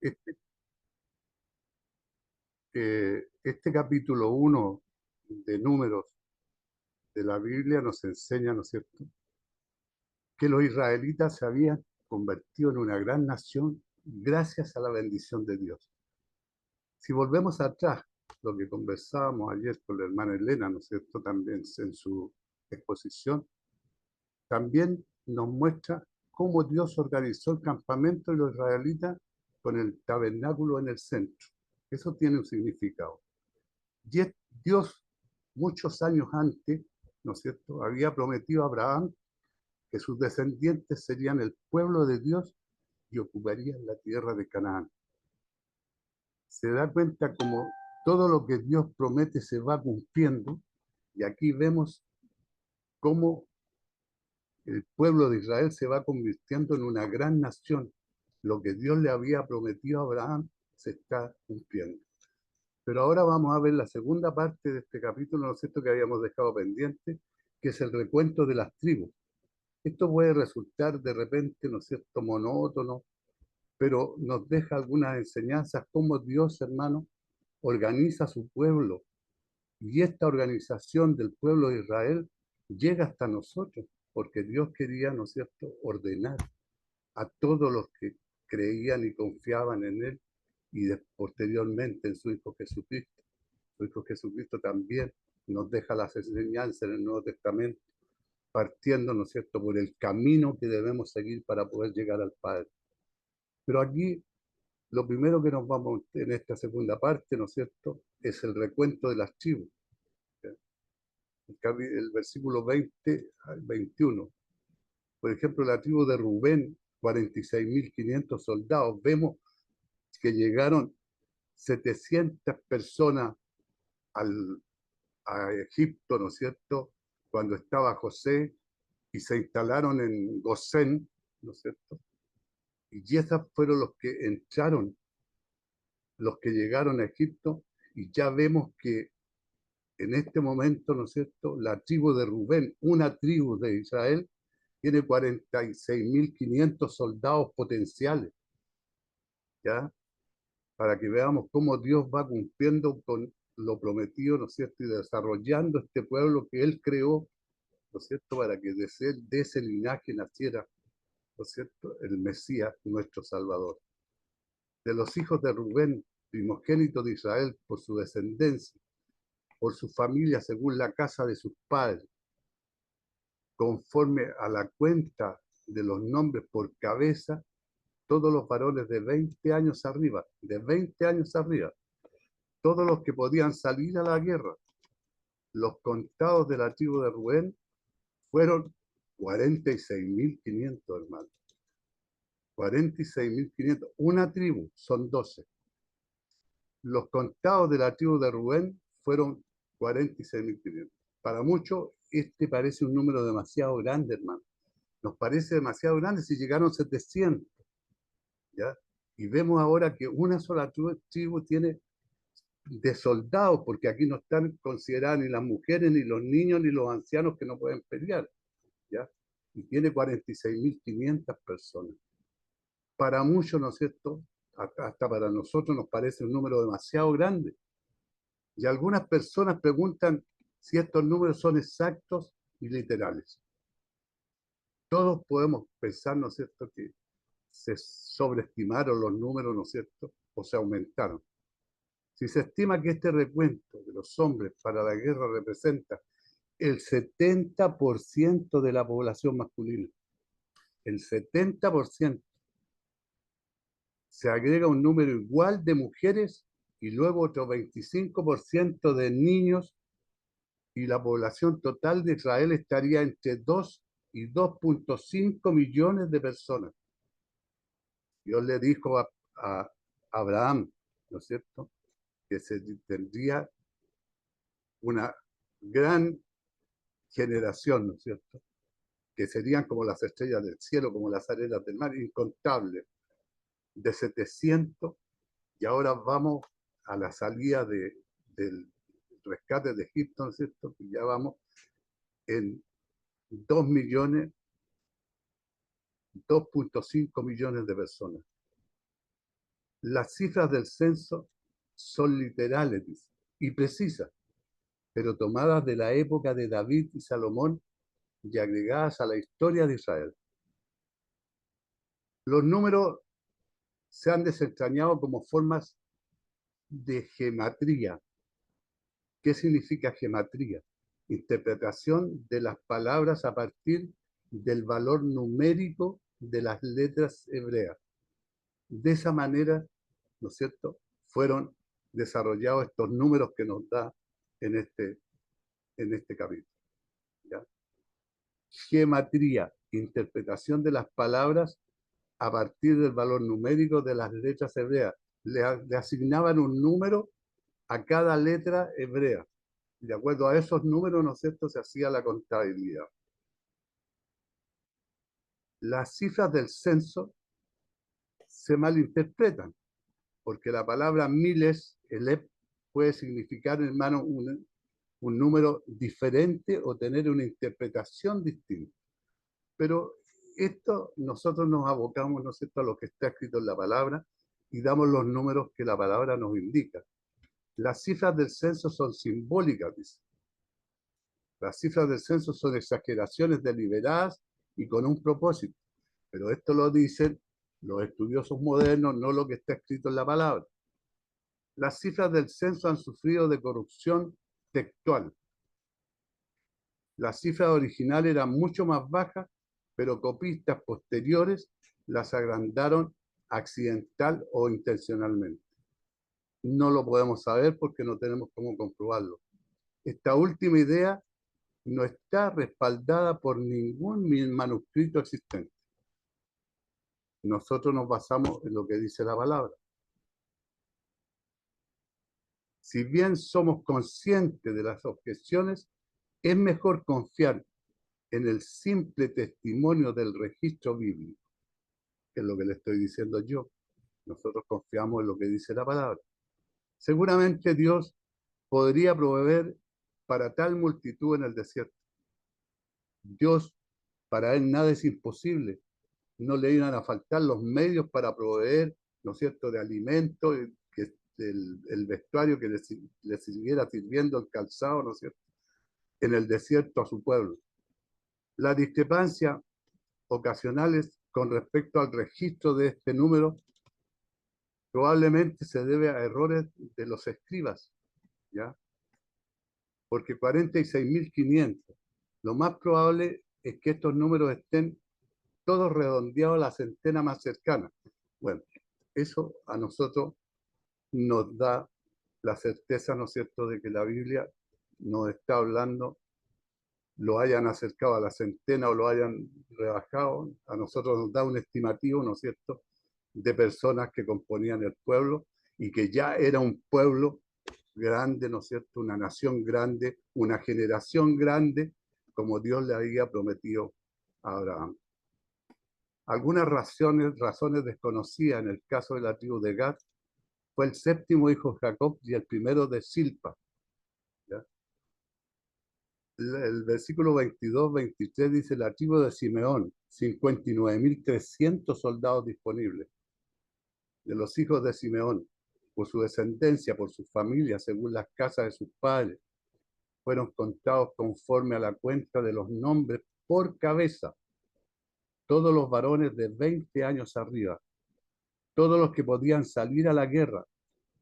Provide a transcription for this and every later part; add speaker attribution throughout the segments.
Speaker 1: Este, este capítulo 1 de Números de la Biblia nos enseña, ¿no es cierto?, que los israelitas se habían convertido en una gran nación gracias a la bendición de Dios. Si volvemos atrás, lo que conversábamos ayer con la hermana Elena, ¿no es cierto?, también en su exposición, también nos muestra cómo Dios organizó el campamento de los israelitas con el tabernáculo en el centro. Eso tiene un significado. Y Dios, muchos años antes, ¿no es cierto?, había prometido a Abraham que sus descendientes serían el pueblo de Dios y ocuparían la tierra de Canaán. Se da cuenta como todo lo que Dios promete se va cumpliendo, y aquí vemos cómo el pueblo de Israel se va convirtiendo en una gran nación. Lo que Dios le había prometido a Abraham se está cumpliendo. Pero ahora vamos a ver la segunda parte de este capítulo, ¿no es cierto?, que habíamos dejado pendiente, que es el recuento de las tribus. Esto puede resultar de repente, ¿no es cierto?, monótono, pero nos deja algunas enseñanzas cómo Dios, hermano, organiza su pueblo. Y esta organización del pueblo de Israel llega hasta nosotros, porque Dios quería, ¿no es cierto?, ordenar a todos los que creían y confiaban en Él y posteriormente en su Hijo Jesucristo. Su Hijo Jesucristo también nos deja las enseñanzas en el Nuevo Testamento, partiendo, ¿no es cierto?, por el camino que debemos seguir para poder llegar al Padre. Pero aquí lo primero que nos vamos en esta segunda parte, ¿no es cierto?, es el recuento de las tribus. El versículo 20 al 21. Por ejemplo, la tribu de Rubén, 46.500 soldados. Vemos que llegaron 700 personas a Egipto, ¿no es cierto?, cuando estaba José, y se instalaron en Gosén, ¿no es cierto? Y esos fueron los que entraron, los que llegaron a Egipto, y ya vemos que en este momento, ¿no es cierto?, la tribu de Rubén, una tribu de Israel, tiene 46.500 soldados potenciales, ¿ya? Para que veamos cómo Dios va cumpliendo con lo prometido, ¿no es cierto?, y desarrollando este pueblo que Él creó, ¿no es cierto?, para que de ese linaje naciera, ¿no es cierto?, el Mesías, nuestro Salvador. De los hijos de Rubén, primogénito de Israel, por su descendencia, por su familia según la casa de sus padres, conforme a la cuenta de los nombres por cabeza, todos los varones de 20 años arriba, todos los que podían salir a la guerra. Los contados de la tribu de Rubén fueron 46.500, hermanos. 46.500. Una tribu, son 12. Los contados de la tribu de Rubén fueron 46.500. Para muchos, este parece un número demasiado grande, hermano. Nos parece demasiado grande si llegaron 700, ¿ya? Y vemos ahora que una sola tribu tiene de soldados, porque aquí no están consideradas ni las mujeres, ni los niños, ni los ancianos que no pueden pelear, ¿ya? Y tiene 46.500 personas. Para muchos, ¿no es cierto?, hasta para nosotros nos parece un número demasiado grande. Y algunas personas preguntan si estos números son exactos y literales. Todos podemos pensar, ¿no es cierto?, que se sobreestimaron los números, ¿no es cierto?, o se aumentaron. Si se estima que este recuento de los hombres para la guerra representa el 70% de la población masculina, el 70%, se agrega un número igual de mujeres y luego otro 25% de niños, y la población total de Israel estaría entre 2 y 2.5 millones de personas. Dios le dijo a Abraham, ¿no es cierto?, que se tendría una gran generación, ¿no es cierto?, que serían como las estrellas del cielo, como las arenas del mar, incontables, de 700, y ahora vamos a la salida del rescate de Egipto, ¿no es cierto?, que ya vamos en 2 millones, 2.5 millones de personas. Las cifras del censo son literales, dice, y precisas, pero tomadas de la época de David y Salomón y agregadas a la historia de Israel. Los números se han desentrañado como formas de gematría. ¿Qué significa gematría? Interpretación de las palabras a partir del valor numérico de las letras hebreas. De esa manera, ¿no es cierto?, fueron desarrollados estos números que nos da en este capítulo. ¿Ya? Gematría, interpretación de las palabras a partir del valor numérico de las letras hebreas. Le asignaban un número a cada letra hebrea. De acuerdo a esos números, ¿no es cierto?, se hacía la contabilidad. Las cifras del censo se malinterpretan, porque la palabra miles, elep, puede significar, hermano, un número diferente o tener una interpretación distinta. Pero esto nosotros nos abocamos, ¿no es cierto?, a lo que está escrito en la palabra y damos los números que la palabra nos indica. Las cifras del censo son simbólicas, dice. Las cifras del censo son exageraciones deliberadas y con un propósito. Pero esto lo dicen los estudiosos modernos, no lo que está escrito en la palabra. Las cifras del censo han sufrido de corrupción textual. Las cifras originales eran mucho más bajas, pero copistas posteriores las agrandaron accidental o intencionalmente. No lo podemos saber porque no tenemos cómo comprobarlo. Esta última idea no está respaldada por ningún manuscrito existente. Nosotros nos basamos en lo que dice la palabra. Si bien somos conscientes de las objeciones, es mejor confiar en el simple testimonio del registro bíblico, que es lo que le estoy diciendo yo. Nosotros confiamos en lo que dice la palabra. Seguramente Dios podría proveer para tal multitud en el desierto. Dios, para él nada es imposible. No le iban a faltar los medios para proveer, ¿no es cierto?, de alimento, que el vestuario que le siguiera sirviendo, el calzado, ¿no es cierto?, en el desierto a su pueblo. Las discrepancias ocasionales con respecto al registro de este número probablemente se debe a errores de los escribas, ¿ya? Porque 46.500, lo más probable es que estos números estén todos redondeados a la centena más cercana. Bueno, eso a nosotros nos da la certeza, ¿no es cierto?, de que la Biblia nos está hablando, lo hayan acercado a la centena o lo hayan rebajado, a nosotros nos da un estimativo, ¿no es cierto?, de personas que componían el pueblo y que ya era un pueblo grande, ¿no es cierto?, una nación grande, una generación grande, como Dios le había prometido a Abraham. Algunas razones desconocidas en el caso de la tribu de Gad, fue el séptimo hijo de Jacob y el primero de Silpa. ¿Ya? El versículo 22-23 dice: la tribu de Simeón, 59.300 soldados disponibles. De los hijos de Simeón, por su descendencia, por su familia, según las casas de sus padres, fueron contados conforme a la cuenta de los nombres por cabeza, todos los varones de 20 años arriba, todos los que podían salir a la guerra.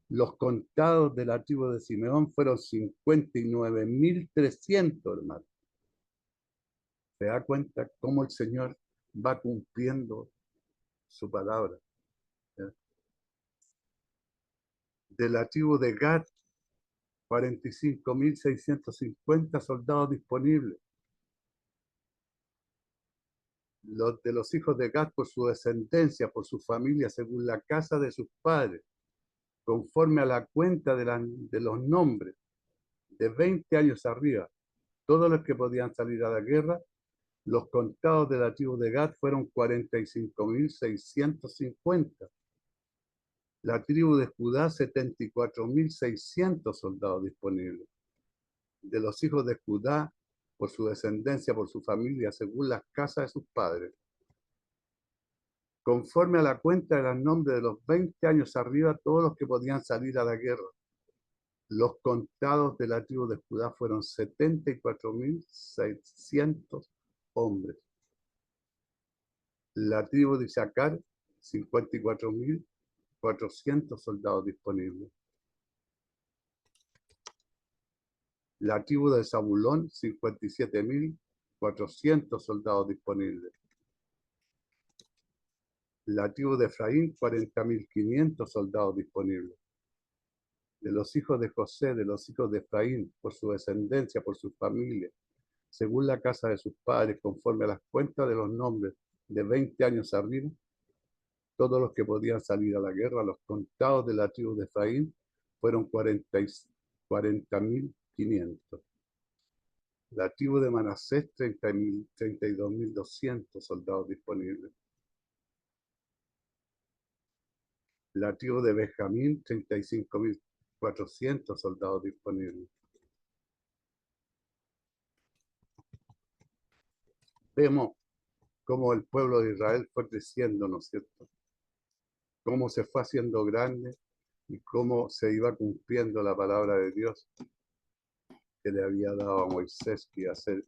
Speaker 1: Los contados de la tribu de Simeón fueron 59.300, hermano. ¿Se da cuenta cómo el Señor va cumpliendo su palabra? ¿Ya? De la tribu de Gad, 45.650 soldados disponibles. Los de los hijos de Gad por su descendencia, por su familia, según la casa de sus padres, conforme a la cuenta de los nombres, de 20 años arriba, todos los que podían salir a la guerra. Los contados de la tribu de Gad fueron 45.650. La tribu de Judá, 74.600 soldados disponibles. De los hijos de Judá, por su descendencia, por su familia, según las casas de sus padres. conforme a la cuenta de los nombres de los 20 años arriba, todos los que podían salir a la guerra. Los contados de la tribu de Judá fueron 74.600 hombres. La tribu de Isaacar, 54.400 soldados disponibles. La tribu de Zabulón, 57.400 soldados disponibles. La tribu de Efraín, 40.500 soldados disponibles. De los hijos de José, de los hijos de Efraín, por su descendencia, por su familia, según la casa de sus padres, conforme a las cuentas de los nombres de 20 años arriba, todos los que podían salir a la guerra, los contados de la tribu de Efraín, fueron 40.500. La tribu de Manasés, 32.200 soldados disponibles. La tribu de Benjamín, 35.400 soldados disponibles. Vemos cómo el pueblo de Israel fue creciendo, ¿no es cierto? Cómo se fue haciendo grande y cómo se iba cumpliendo la palabra de Dios que le había dado a Moisés, que iba a ser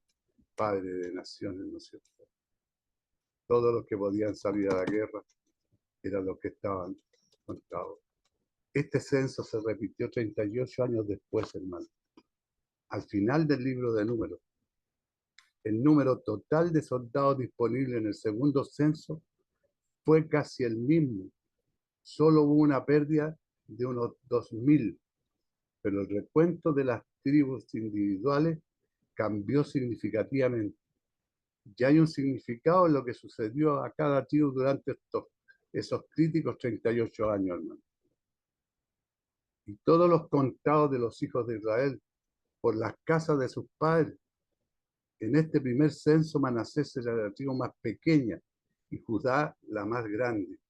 Speaker 1: padre de naciones, ¿no es cierto? Todos los que podían salir a la guerra eran los que estaban contados. Este censo se repitió 38 años después, hermano. Al final del libro de Números, el número total de soldados disponibles en el segundo censo fue casi el mismo. Solo hubo una pérdida de unos 2.000, pero el recuento de las tribus individuales cambió significativamente. Ya hay un significado en lo que sucedió a cada tribu durante esos críticos 38 años, hermano. Y todos los contados de los hijos de Israel por las casas de sus padres. En este primer censo, Manasés era la tribu más pequeña y Judá la más grande.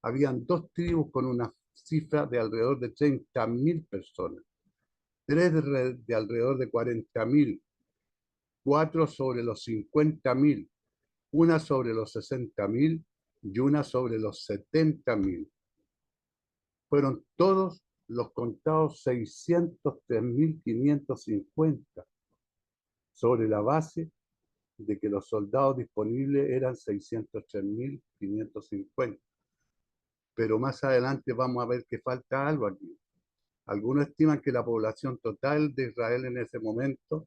Speaker 1: Habían dos tribus con una cifra de alrededor de 30.000 personas, tres de alrededor de 40.000, cuatro sobre los 50.000, una sobre los 60.000 y una sobre los 70.000. Fueron todos los contados 603.550, sobre la base de que los soldados disponibles eran 603.550. Pero más adelante vamos a ver que falta algo aquí. Algunos estiman que la población total de Israel en ese momento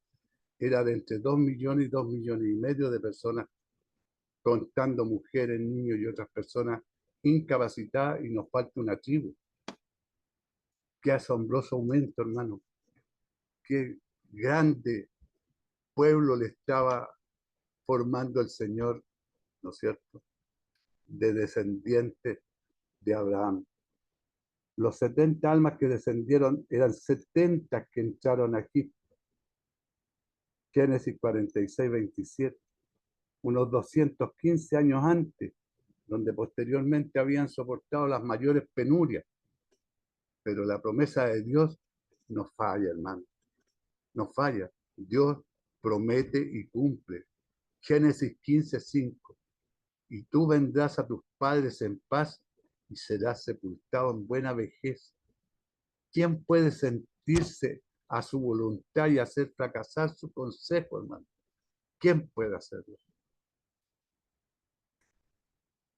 Speaker 1: era de entre 2 millones y 2,5 millones de personas, contando mujeres, niños y otras personas incapacitadas, y nos falta una tribu. Qué asombroso aumento, hermano. Qué grande pueblo le estaba formando el Señor, ¿no es cierto?, de descendientes de Abraham. Los 70 almas que descendieron eran 70 que entraron aquí. Génesis 46, 27. Unos 215 años antes, donde posteriormente habían soportado las mayores penurias. Pero la promesa de Dios no falla, hermano. No falla. Dios promete y cumple. Génesis 15, 5. Y tú vendrás a tus padres en paz y serás sepultado en buena vejez. ¿Quién puede sentirse a su voluntad y hacer fracasar su consejo, hermano? ¿Quién puede hacerlo?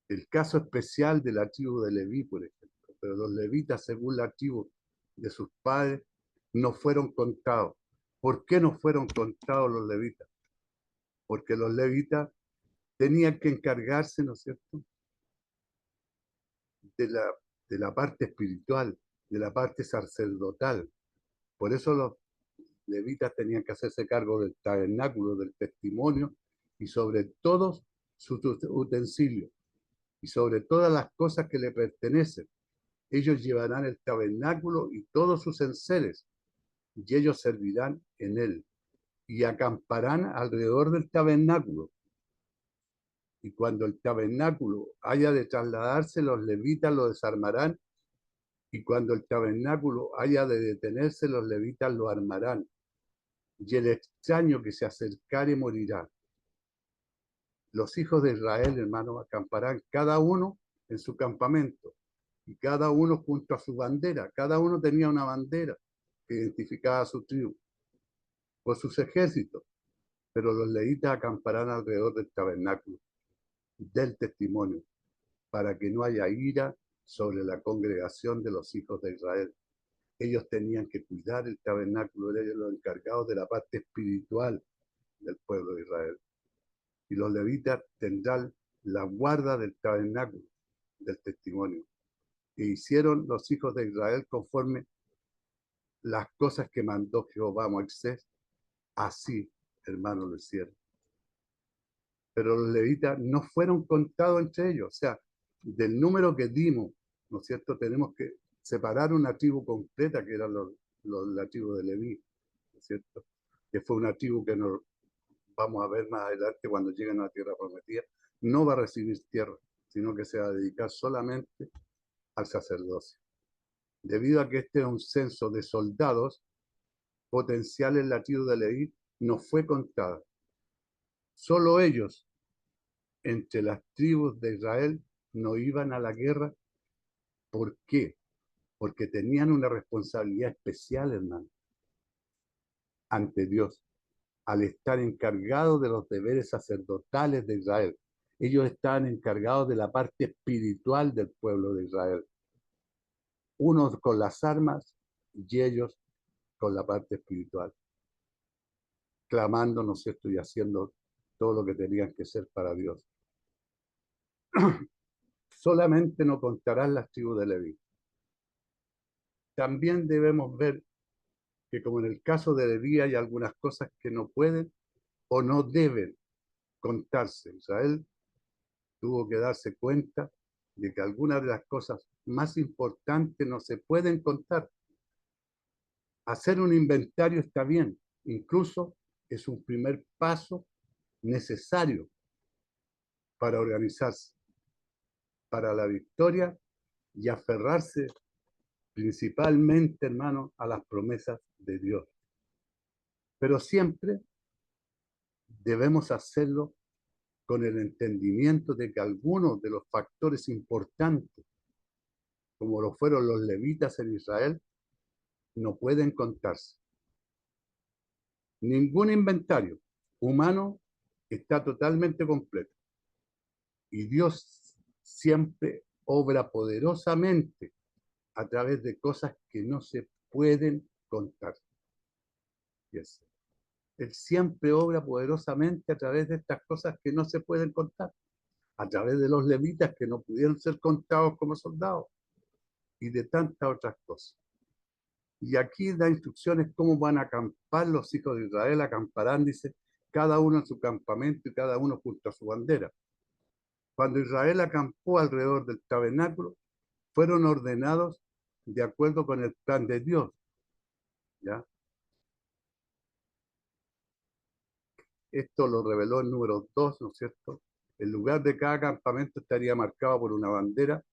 Speaker 1: El caso especial de la tribu de Leví, por ejemplo. Pero los levitas, según la tribu de sus padres, no fueron contados. ¿Por qué no fueron contados los levitas? Porque los levitas tenían que encargarse, ¿no es cierto?, de la parte espiritual, de la parte sacerdotal. Por eso los levitas tenían que hacerse cargo del tabernáculo, del testimonio, y sobre todos sus utensilios, y sobre todas las cosas que le pertenecen. Ellos llevarán el tabernáculo y todos sus enseres, y ellos servirán en él, y acamparán alrededor del tabernáculo. Y cuando el tabernáculo haya de trasladarse, los levitas lo desarmarán, y cuando el tabernáculo haya de detenerse, los levitas lo armarán, y el extraño que se acercare morirá. Los hijos de Israel, hermanos, acamparán cada uno en su campamento, y cada uno junto a su bandera. Cada uno tenía una bandera que identificaba a su tribu por sus ejércitos, pero los levitas acamparán alrededor del tabernáculo del testimonio, para que no haya ira sobre la congregación de los hijos de Israel. Ellos tenían que cuidar el tabernáculo, eran ellos los encargados de la parte espiritual del pueblo de Israel. Y los levitas tendrán la guarda del tabernáculo del testimonio. E hicieron los hijos de Israel conforme las cosas que mandó Jehová a Moisés, así, hermanos, lo hicieron. Pero los levitas no fueron contados entre ellos, o sea, del número que dimos, ¿no es cierto? Tenemos que separar una tribu completa, que eran la tribu de Leví, ¿no es cierto? Que fue una tribu que nos vamos a ver más adelante cuando lleguen a la tierra prometida, no va a recibir tierra, sino que se va a dedicar solamente al sacerdocio. Debido a que este era un censo de soldados potenciales, la tribu de Leví no fue contada. Solo ellos, entre las tribus de Israel, no iban a la guerra. ¿Por qué? Porque tenían una responsabilidad especial, hermano, ante Dios, al estar encargados de los deberes sacerdotales de Israel. Ellos estaban encargados de la parte espiritual del pueblo de Israel. Unos con las armas y ellos con la parte espiritual, clamando, ¿no es cierto?, y haciendo todo lo que tenían que hacer para Dios. Solamente no contarán las tribus de Leví. También debemos ver que, como en el caso de Leví, hay algunas cosas que no pueden o no deben contarse. Israel tuvo que darse cuenta de que algunas de las cosas más importantes no se pueden contar. Hacer un inventario está bien, incluso es un primer paso necesario para organizarse, para la victoria y aferrarse principalmente, hermano, a las promesas de Dios. Pero siempre debemos hacerlo con el entendimiento de que algunos de los factores importantes, como lo fueron los levitas en Israel, no pueden contarse. Ningún inventario humano está totalmente completo. Y Dios siempre obra poderosamente a través de cosas que no se pueden contar. Yes. Él siempre obra poderosamente a través de estas cosas que no se pueden contar, a través de los levitas que no pudieron ser contados como soldados y de tantas otras cosas. Y aquí da instrucciones cómo van a acampar los hijos de Israel, acamparán, dice, cada uno en su campamento y cada uno junto a su bandera. Cuando Israel acampó alrededor del tabernáculo, fueron ordenados de acuerdo con el plan de Dios, ¿ya? Esto lo reveló el número 2, ¿no es cierto? El lugar de cada campamento estaría marcado por una bandera.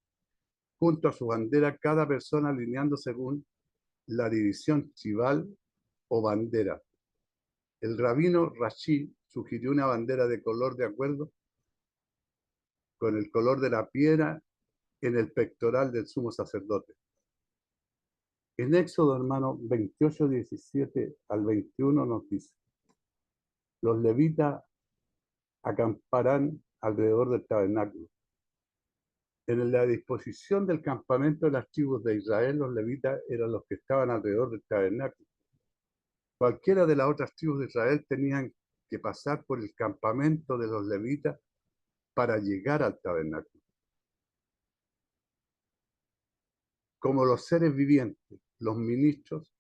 Speaker 1: Junto a su bandera, cada persona alineando según la división tribal o bandera. El rabino Rashi sugirió una bandera de color de acuerdo con el color de la piedra en el pectoral del sumo sacerdote. En Éxodo, hermano, 28, 17 al 21 nos dice: los levitas acamparán alrededor del tabernáculo. En la disposición del campamento de las tribus de Israel, los levitas eran los que estaban alrededor del tabernáculo. Cualquiera de las otras tribus de Israel tenían que pasar por el campamento de los levitas para llegar al tabernáculo. Como los seres vivientes, los ministros,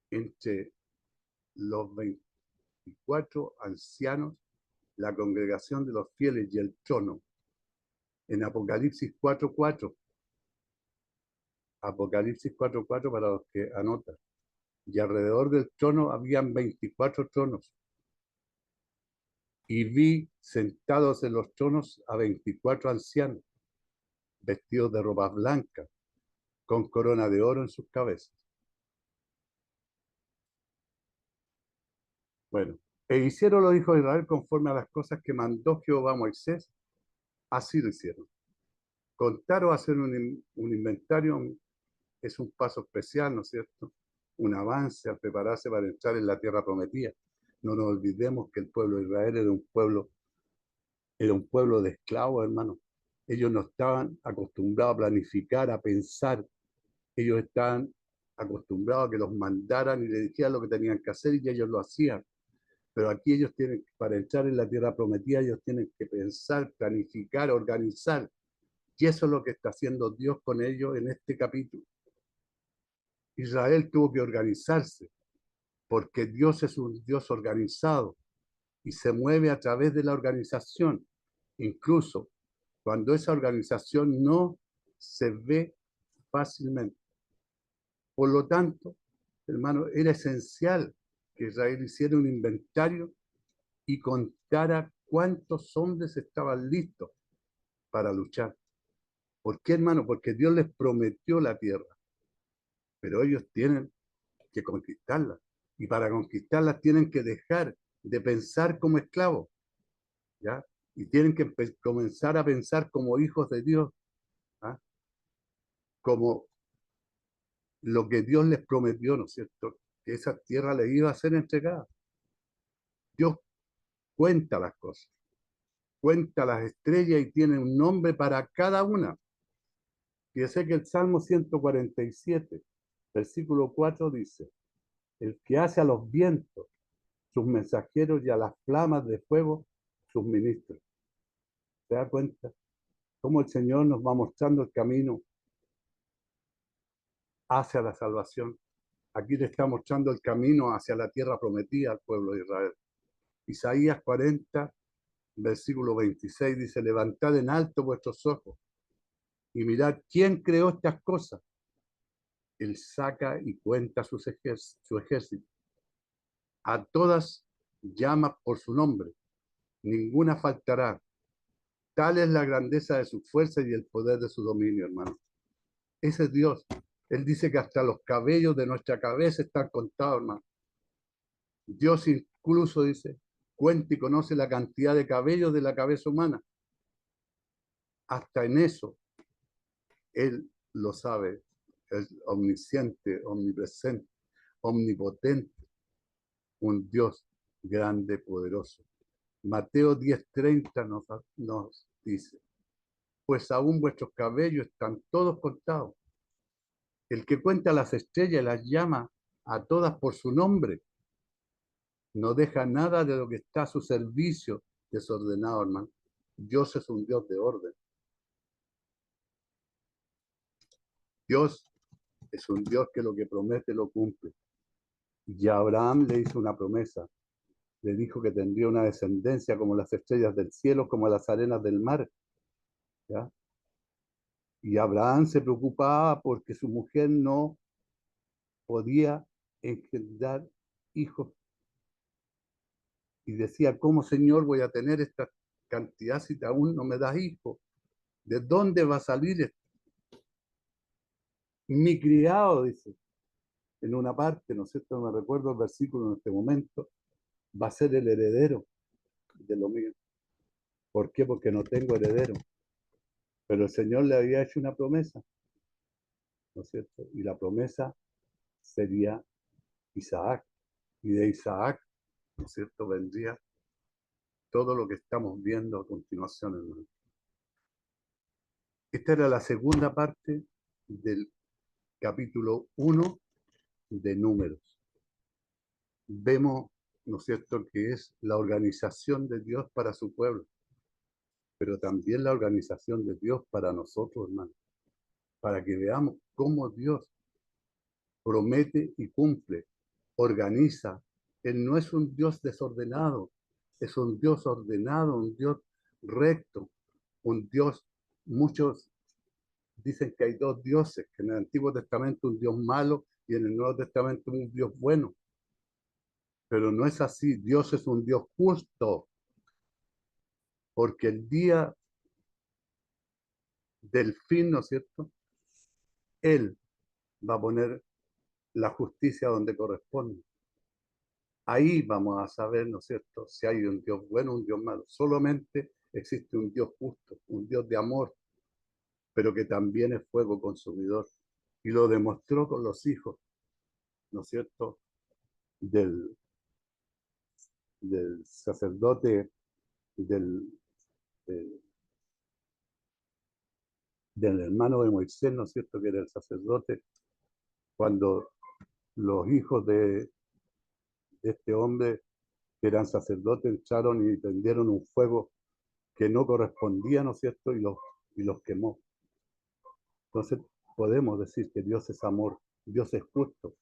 Speaker 1: entre los 24 ancianos, la congregación de los fieles y el trono. En Apocalipsis 4:4, Apocalipsis 4:4 para los que anotan. Y alrededor del trono habían 24 tronos. Y vi sentados en los tronos a 24 ancianos, vestidos de ropas blancas, con corona de oro en sus cabezas. Bueno, e hicieron los hijos de Israel conforme a las cosas que mandó Jehová a Moisés, así lo hicieron. Contar o hacer un inventario es un paso especial, ¿no es cierto? Un avance al prepararse para entrar en la tierra prometida. No nos olvidemos que el pueblo de Israel era un pueblo de esclavos, hermano. Ellos no estaban acostumbrados a planificar, a pensar. Ellos estaban acostumbrados a que los mandaran y les dijeran lo que tenían que hacer y ellos lo hacían. Pero aquí ellos tienen, para entrar en la tierra prometida, ellos tienen que pensar, planificar, organizar. Y eso es lo que está haciendo Dios con ellos en este capítulo. Israel tuvo que organizarse, porque Dios es un Dios organizado y se mueve a través de la organización, incluso cuando esa organización no se ve fácilmente. Por lo tanto, hermano, era esencial que Israel hiciera un inventario y contara cuántos hombres estaban listos para luchar. ¿Por qué, hermano? Porque Dios les prometió la tierra, pero ellos tienen que conquistarla. Y para conquistarlas tienen que dejar de pensar como esclavos, ¿ya? Y tienen que comenzar a pensar como hijos de Dios, ¿ah? Como lo que Dios les prometió, ¿no es cierto? Que esa tierra les iba a ser entregada. Dios cuenta las cosas, cuenta las estrellas y tiene un nombre para cada una. Fíjese que el Salmo 147, versículo 4 dice, el que hace a los vientos sus mensajeros y a las flamas de fuego sus ministros. ¿Se da cuenta? Cómo el Señor nos va mostrando el camino hacia la salvación. Aquí le está mostrando el camino hacia la tierra prometida al pueblo de Israel. Isaías 40, versículo 26 dice, levantad en alto vuestros ojos y mirad quién creó estas cosas. Él saca y cuenta su ejército. A todas llama por su nombre, ninguna faltará. Tal es la grandeza de su fuerza y el poder de su dominio, hermano. Ese es Dios. Él dice que hasta los cabellos de nuestra cabeza están contados, hermano. Dios incluso dice, cuenta y conoce la cantidad de cabellos de la cabeza humana. Hasta en eso, Él lo sabe. Es omnisciente, omnipresente, omnipotente, un Dios grande, poderoso. Mateo 10:30 nos dice, pues aún vuestros cabellos están todos contados. El que cuenta las estrellas y las llama a todas por su nombre, no deja nada de lo que está a su servicio desordenado, hermano. Dios es un Dios de orden. Dios es un Dios que lo que promete lo cumple. Y a Abraham le hizo una promesa. Le dijo que tendría una descendencia como las estrellas del cielo, como las arenas del mar. ¿Ya? Y Abraham se preocupaba porque su mujer no podía engendrar hijos. Y decía, ¿cómo, Señor, voy a tener esta cantidad si aún no me das hijos? ¿De dónde va a salir esto? Mi criado, dice, en una parte, ¿no es cierto? No me recuerdo el versículo en este momento, va a ser el heredero de lo mío. ¿Por qué? Porque no tengo heredero. Pero el Señor le había hecho una promesa, ¿no es cierto? Y la promesa sería Isaac. Y de Isaac, ¿no es cierto?, vendría todo lo que estamos viendo a continuación, hermano. Esta era la segunda parte del capítulo 1 de Números. Vemos, ¿no es cierto?, que es la organización de Dios para su pueblo, pero también la organización de Dios para nosotros, hermano, para que veamos cómo Dios promete y cumple, organiza. Él no es un Dios desordenado, es un Dios ordenado, un Dios recto, un Dios, muchos dicen que hay dos dioses, que en el Antiguo Testamento un Dios malo y en el Nuevo Testamento un Dios bueno, pero no es así. Dios es un Dios justo, porque el día del fin, ¿no es cierto?, Él va a poner la justicia donde corresponde. Ahí vamos a saber, ¿no es cierto?, si hay un Dios bueno o un Dios malo. Solamente existe un Dios justo, un Dios de amor, pero que también es fuego consumidor. Y lo demostró con los hijos, ¿no es cierto?, del, del sacerdote, del, del, del hermano de Moisés, ¿no es cierto?, que era el sacerdote, cuando los hijos de este hombre, que eran sacerdotes, entraron y prendieron un fuego que no correspondía, ¿no es cierto?, y los quemó. Entonces podemos decir que Dios es amor, Dios es justo,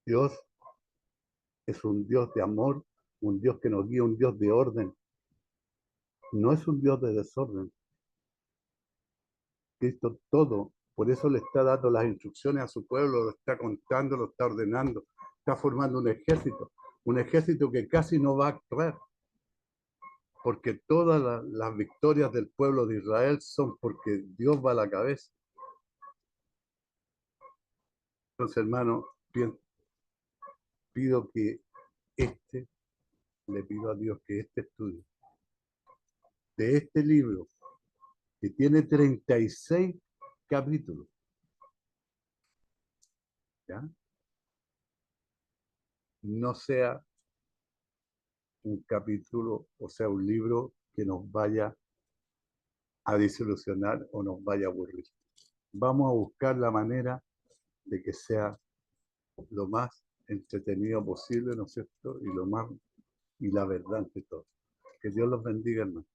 Speaker 1: Dios es un Dios de amor, un Dios que nos guía, un Dios de orden, no es un Dios de desorden. Cristo todo, por eso le está dando las instrucciones a su pueblo, lo está contando, lo está ordenando, está formando un ejército que casi no va a actuar, porque todas las victorias del pueblo de Israel son porque Dios va a la cabeza. Entonces, hermano, pido que le pido a Dios que este estudio de este libro, que tiene 36 capítulos, ¿ya?, no sea un capítulo, o sea, un libro que nos vaya a desilusionar o nos vaya a aburrir. Vamos a buscar la manera de que sea lo más entretenido posible, ¿no es cierto? Y lo más, y la verdad ante todo. Que Dios los bendiga, hermano.